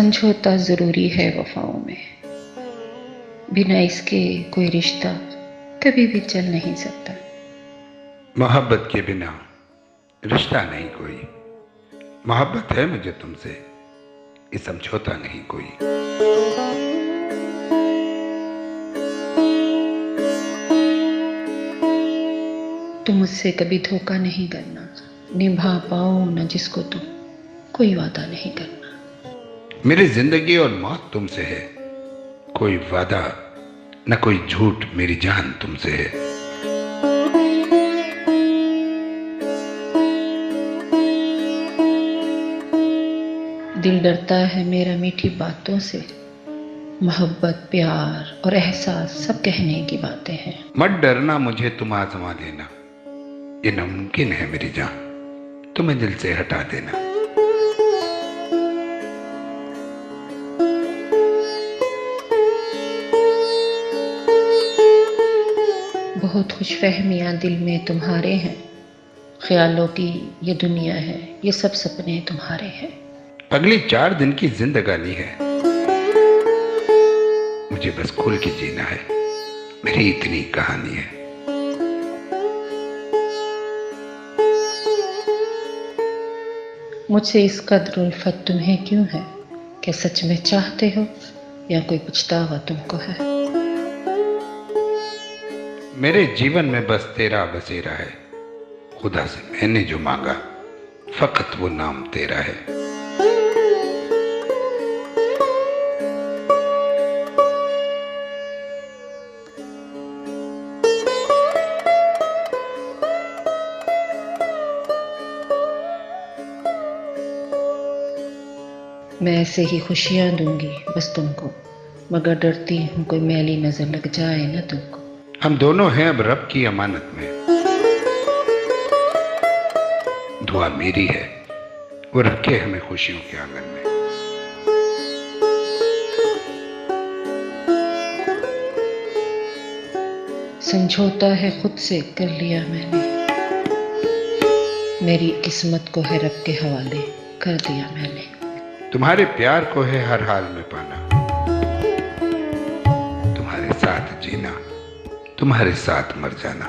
समझौता ज़रूरी है वफ़ाओं में, बिना इसके कोई रिश्ता कभी भी चल नहीं सकता। मोहब्बत के बिना रिश्ता नहीं कोई, मोहब्बत है मुझे तुमसे, ये समझौता नहीं कोई। तुम मुझसे कभी धोखा नहीं करना, निभा पाओ न जिसको तुम, कोई वादा नहीं करना। मेरी जिंदगी और मौत तुमसे है, कोई वादा न कोई झूठ, मेरी जान तुमसे है। दिल डरता है मेरा मीठी बातों से, मोहब्बत प्यार और एहसास सब कहने की बातें हैं। मत डरना मुझे तुम आजमा लेना, ये नामुमकिन है मेरी जान, तुम्हें दिल से हटा देना। बहुत खुशफहमियाँ दिल में तुम्हारे हैं, ख्यालों की ये दुनिया है, ये सब सपने तुम्हारे हैं। अगली 4 दिन की जिंदगानी है, मुझे बस खुल के जीना है, मेरी इतनी कहानी है। मुझसे इस कदर उल्फत तुम्हें क्यों है? क्या सच में चाहते हो या कोई पछतावा तुमको है? मेरे जीवन में बस तेरा बसेरा है, खुदा से मैंने जो मांगा फकत वो नाम तेरा है। मैं ऐसे ही खुशियाँ दूंगी बस तुमको, मगर डरती हूँ कोई मैली नजर लग जाए ना तुमको। हम दोनों हैं अब रब की अमानत में, दुआ मेरी है वो रखे हमें खुशियों के आंगन में। समझौता है खुद से कर लिया मैंने, मेरी किस्मत को है रब के हवाले कर दिया मैंने। तुम्हारे प्यार को है हर हाल में पाना, तुम्हारे साथ जीना, तुम्हारे साथ मर जाना।